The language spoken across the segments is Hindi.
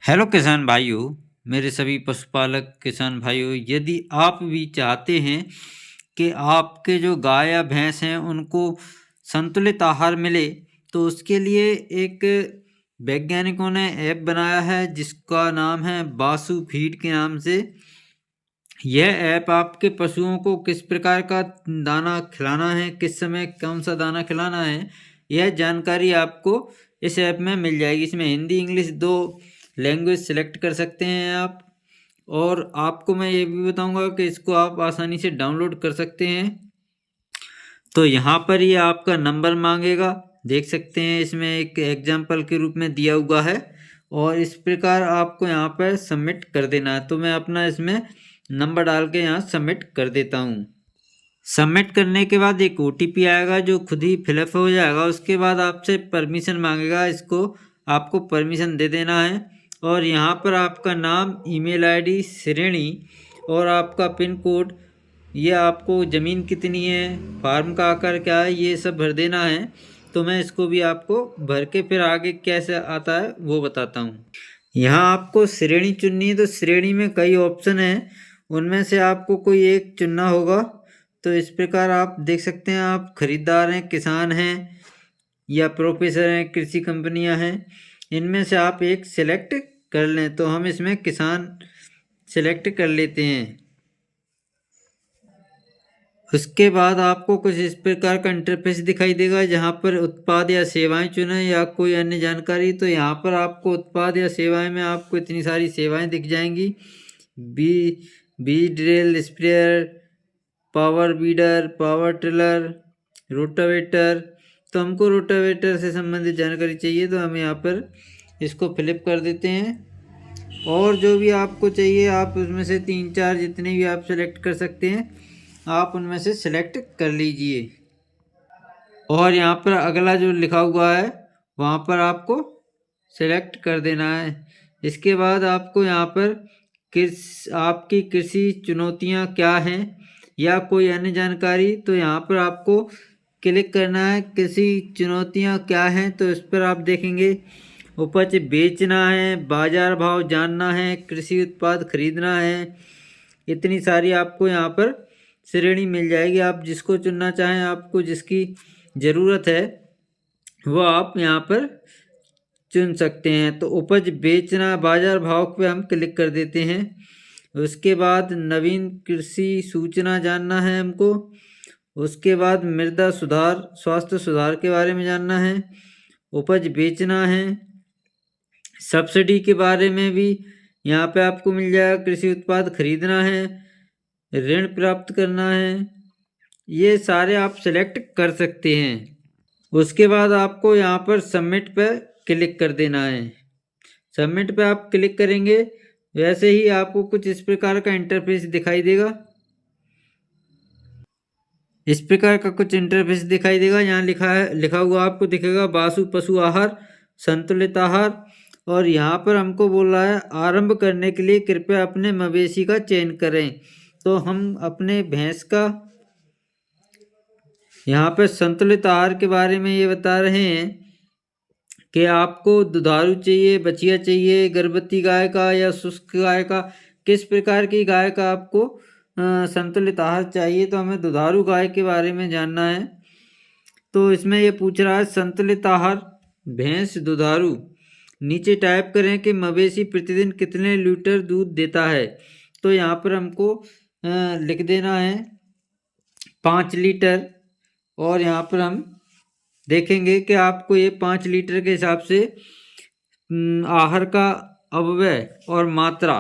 हेलो किसान भाइयों, मेरे सभी पशुपालक किसान भाइयों, यदि आप भी चाहते हैं कि आपके जो गाय या भैंस हैं उनको संतुलित आहार मिले, तो उसके लिए एक वैज्ञानिकों ने ऐप बनाया है जिसका नाम है बासु फीड के नाम से। यह ऐप आपके पशुओं को किस प्रकार का दाना खिलाना है, किस समय कौन सा दाना खिलाना है, यह जानकारी आपको इस ऐप में मिल जाएगी। इसमें हिंदी इंग्लिश दो लैंग्वेज सेलेक्ट कर सकते हैं आप। और आपको मैं ये भी बताऊंगा कि इसको आप आसानी से डाउनलोड कर सकते हैं। तो यहाँ पर ये आपका नंबर मांगेगा, देख सकते हैं इसमें एक एग्जाम्पल के रूप में दिया हुआ है। और इस प्रकार आपको यहाँ पर सबमिट कर देना है। तो मैं अपना इसमें नंबर डाल के यहाँ सबमिट कर देता हूँ। सबमिट करने के बाद एक ओटीपी आएगा जो खुद ही फिलअप हो जाएगा। उसके बाद आपसे परमिशन मांगेगा, इसको आपको परमिशन दे देना है। और यहाँ पर आपका नाम, ईमेल आईडी, श्रेणी और आपका पिन कोड, ये आपको ज़मीन कितनी है, फार्म का आकार क्या है, ये सब भर देना है। तो मैं इसको भी आपको भर के फिर आगे कैसे आता है वो बताता हूँ। यहाँ आपको श्रेणी चुननी है, तो श्रेणी में कई ऑप्शन हैं, उनमें से आपको कोई एक चुनना होगा। तो इस प्रकार आप देख सकते हैं, आप खरीदार हैं, किसान हैं या प्रोफेसर हैं, कृषि कंपनियां हैं, इनमें से आप एक सेलेक्ट कर लें। तो हम इसमें किसान सेलेक्ट कर लेते हैं। उसके बाद आपको कुछ इस प्रकार का इंटरफेस दिखाई देगा जहां पर उत्पाद या सेवाएं चुनें या कोई अन्य जानकारी। तो यहाँ पर आपको उत्पाद या सेवाएं में आपको इतनी सारी सेवाएं दिख जाएंगी। बी बीज drill, sprayer, power bidder, power tiller, rotavator. तो हमको रोटावेटर से संबंधित जानकारी चाहिए, तो हम यहाँ पर इसको फिलिप कर देते हैं। और जो भी आपको चाहिए आप उसमें से 3-4 जितने भी आप सेलेक्ट कर सकते हैं, आप उनमें से सेलेक्ट कर लीजिए। और यहाँ पर अगला जो लिखा हुआ है वहाँ पर आपको सेलेक्ट कर देना है। इसके बाद आपको यहाँ पर आपकी कृषि चुनौतियाँ क्या हैं या कोई अन्य जानकारी, तो यहाँ पर आपको क्लिक करना है। कृषि चुनौतियाँ क्या हैं, तो इस पर आप देखेंगे उपज बेचना है, बाजार भाव जानना है, कृषि उत्पाद खरीदना है। इतनी सारी आपको यहाँ पर श्रेणी मिल जाएगी। आप जिसको चुनना चाहें, आपको जिसकी ज़रूरत है वो आप यहाँ पर चुन सकते हैं। तो उपज बेचना, बाजार भाव पे हम क्लिक कर देते हैं। उसके बाद नवीन कृषि सूचना जानना है हमको। उसके बाद मृदा सुधार, स्वास्थ्य सुधार के बारे में जानना है। उपज बेचना है। सब्सिडी के बारे में भी यहाँ पे आपको मिल जाएगा। कृषि उत्पाद खरीदना है, ऋण प्राप्त करना है, ये सारे आप सेलेक्ट कर सकते हैं। उसके बाद आपको यहाँ पर सबमिट पे क्लिक कर देना है। सबमिट पे आप क्लिक करेंगे, वैसे ही आपको कुछ इस प्रकार का इंटरफेस दिखाई देगा। इस प्रकार का कुछ इंटरफेस दिखाई देगा। यहाँ लिखा हुआ आपको दिखेगा बासु पशु आहार, संतुलित आहार। और यहाँ पर हमको बोल रहा है आरंभ करने के लिए कृपया अपने मवेशी का चयन करें। तो हम अपने भैंस का, यहाँ पर संतुलित आहार के बारे में ये बता रहे हैं कि आपको दुधारू चाहिए, बछिया चाहिए, गर्भवती गाय का या शुष्क गाय का, किस प्रकार की गाय का आपको संतुलित आहार चाहिए। तो हमें दुधारू गाय के बारे में जानना है। तो इसमें ये पूछ रहा है संतुलित आहार भैंस दुधारू। नीचे टाइप करें कि मवेशी प्रतिदिन कितने लीटर दूध देता है। तो यहाँ पर हमको लिख देना है 5 लीटर। और यहाँ पर हम देखेंगे कि आपको ये 5 लीटर के हिसाब से आहार का अपव्यय और मात्रा,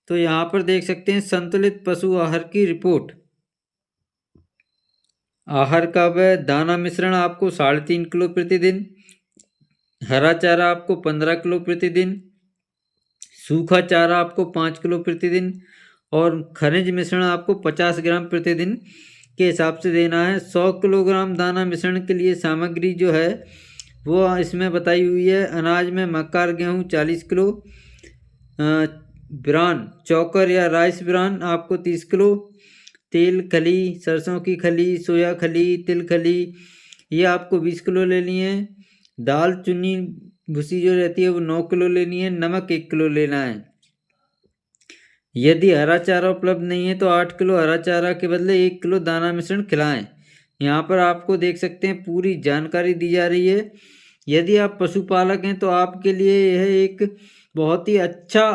तो यहाँ पर देख सकते हैं संतुलित पशु आहार की रिपोर्ट। आहार का अपव्यय, दाना मिश्रण आपको 3.5 किलो प्रतिदिन, हरा चारा आपको 15 किलो प्रतिदिन, सूखा चारा आपको 5 किलो प्रतिदिन और खनिज मिश्रण आपको 50 ग्राम प्रतिदिन के हिसाब से देना है। 100 किलोग्राम दाना मिश्रण के लिए सामग्री जो है वो इसमें बताई हुई है। अनाज में मक्का, गेहूँ 40 किलो, ब्रान चौकर या राइस ब्रान आपको 30 किलो, तेल खली, सरसों की खली, सोया खली, तिल खली, ये आपको 20 किलो लेनी है। दाल चुनी भूसी जो रहती है वो 9 किलो लेनी है, नमक 1 किलो लेना है। यदि हरा चारा उपलब्ध नहीं है तो 8 किलो हरा चारा के बदले 1 किलो दाना मिश्रण खिलाएं। यहाँ पर आपको देख सकते हैं पूरी जानकारी दी जा रही है। यदि आप पशुपालक हैं तो आपके लिए यह एक बहुत ही अच्छा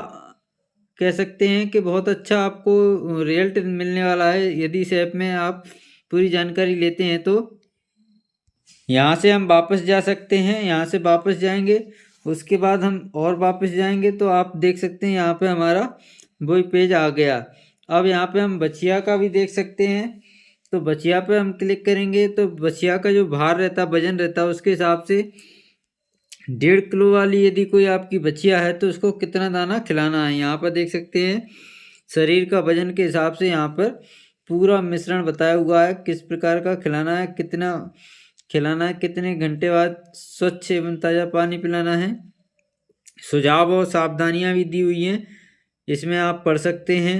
कह सकते हैं कि बहुत अच्छा आपको रिजल्ट मिलने वाला है यदि इस ऐप में आप पूरी जानकारी लेते हैं तो। यहाँ से हम वापस जा सकते हैं, यहाँ से वापस जाएंगे, उसके बाद हम और वापस जाएंगे तो आप देख सकते हैं यहाँ पे हमारा वही पेज आ गया। अब यहाँ पे हम बछिया का भी देख सकते हैं, तो बछिया पे हम क्लिक करेंगे तो बछिया का जो भार रहता, वजन रहता, उसके हिसाब से 1.5 किलो वाली यदि कोई आपकी बछिया है तो उसको कितना दाना खिलाना है यहाँ पर देख सकते हैं। शरीर का वजन के हिसाब से यहाँ पर पूरा मिश्रण बताया हुआ है, किस प्रकार का खिलाना है, कितना खिलाना है, कितने घंटे बाद स्वच्छ एवं ताज़ा पानी पिलाना है। सुझाव और सावधानियाँ भी दी हुई हैं, इसमें आप पढ़ सकते हैं।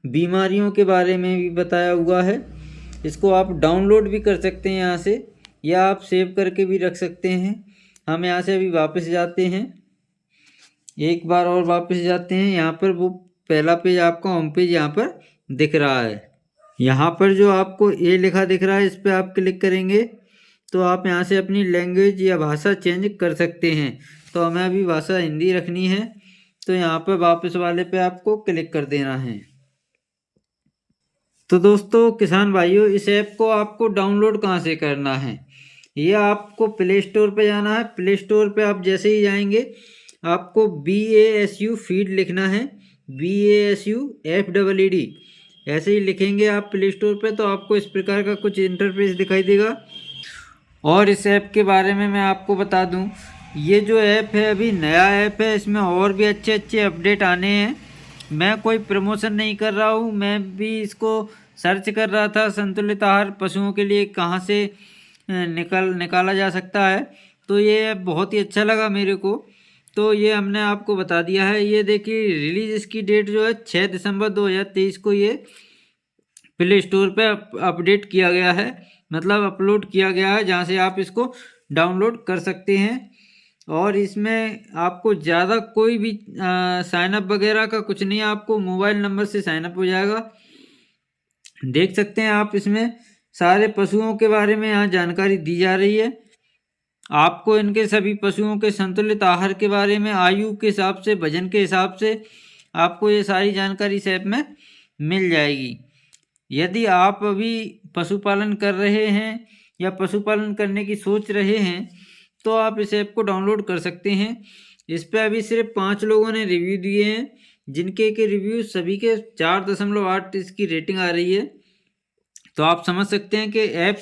बीमारियों के बारे में भी बताया हुआ है, इसको आप डाउनलोड भी कर सकते हैं यहाँ से, या आप सेव करके भी रख सकते हैं। हम यहाँ से अभी वापस जाते हैं, एक बार और वापस जाते हैं। यहाँ पर वो पहला पेज आपका होम पेज यहाँ पर दिख रहा है। यहाँ पर जो आपको ए लिखा दिख रहा है इस पर आप क्लिक करेंगे तो आप यहाँ से अपनी लैंग्वेज या भाषा चेंज कर सकते हैं। तो हमें अभी भाषा हिंदी रखनी है, तो यहाँ पर वापस वाले पे आपको क्लिक कर देना है। तो दोस्तों किसान भाइयों, इस ऐप को आपको डाउनलोड कहाँ से करना है, ये आपको प्ले स्टोर पे जाना है। प्ले स्टोर पे आप जैसे ही जाएंगे आपको BASU फीड लिखना है, BASU FEED ऐसे ही लिखेंगे आप प्ले स्टोर पे तो आपको इस प्रकार का कुछ इंटरफेस दिखाई देगा। और इस ऐप के बारे में मैं आपको बता दूं, ये जो ऐप है अभी नया ऐप है, इसमें और भी अच्छे अच्छे अपडेट आने हैं। मैं कोई प्रमोशन नहीं कर रहा हूँ, मैं भी इसको सर्च कर रहा था संतुलित आहार पशुओं के लिए कहाँ से निकाला जा सकता है, तो ये ऐप बहुत ही अच्छा लगा मेरे को, तो ये हमने आपको बता दिया है। ये देखिए रिलीज इसकी डेट जो है 6 दिसंबर 2023 को ये प्ले स्टोर पे अपडेट किया गया है, मतलब अपलोड किया गया है, जहाँ से आप इसको डाउनलोड कर सकते हैं। और इसमें आपको ज़्यादा कोई भी साइनअप वगैरह का कुछ नहीं है, आपको मोबाइल नंबर से साइनअप हो जाएगा। देख सकते हैं आप इसमें सारे पशुओं के बारे में यहाँ जानकारी दी जा रही है। आपको इनके सभी पशुओं के संतुलित आहार के बारे में, आयु के हिसाब से, वजन के हिसाब से आपको ये सारी जानकारी इस ऐप में मिल जाएगी। यदि आप अभी पशुपालन कर रहे हैं या पशुपालन करने की सोच रहे हैं तो आप इस ऐप को डाउनलोड कर सकते हैं। इस पर अभी सिर्फ 5 लोगों ने रिव्यू दिए हैं, जिनके के रिव्यू सभी के 4.8 इसकी रेटिंग आ रही है। तो आप समझ सकते हैं कि ऐप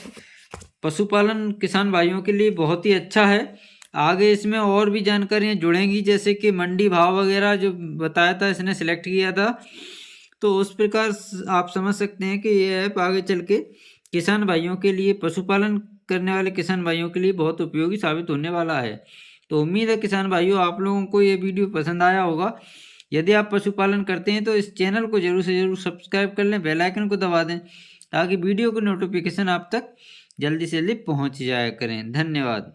पशुपालन किसान भाइयों के लिए बहुत ही अच्छा है। आगे इसमें और भी जानकारियाँ जुड़ेंगी, जैसे कि मंडी भाव वगैरह जो बताया था इसने सिलेक्ट किया था, तो उस प्रकार आप समझ सकते हैं कि ये ऐप आगे चल के किसान भाइयों के लिए, पशुपालन करने वाले किसान भाइयों के लिए बहुत उपयोगी साबित होने वाला है। तो उम्मीद है किसान भाइयों आप लोगों को ये वीडियो पसंद आया होगा। यदि आप पशुपालन करते हैं तो इस चैनल को जरूर से जरूर सब्सक्राइब कर लें, बेल आइकन को दबा दें ताकि वीडियो की नोटिफिकेशन आप तक जल्दी से जल्दी पहुँच जाया करें। धन्यवाद।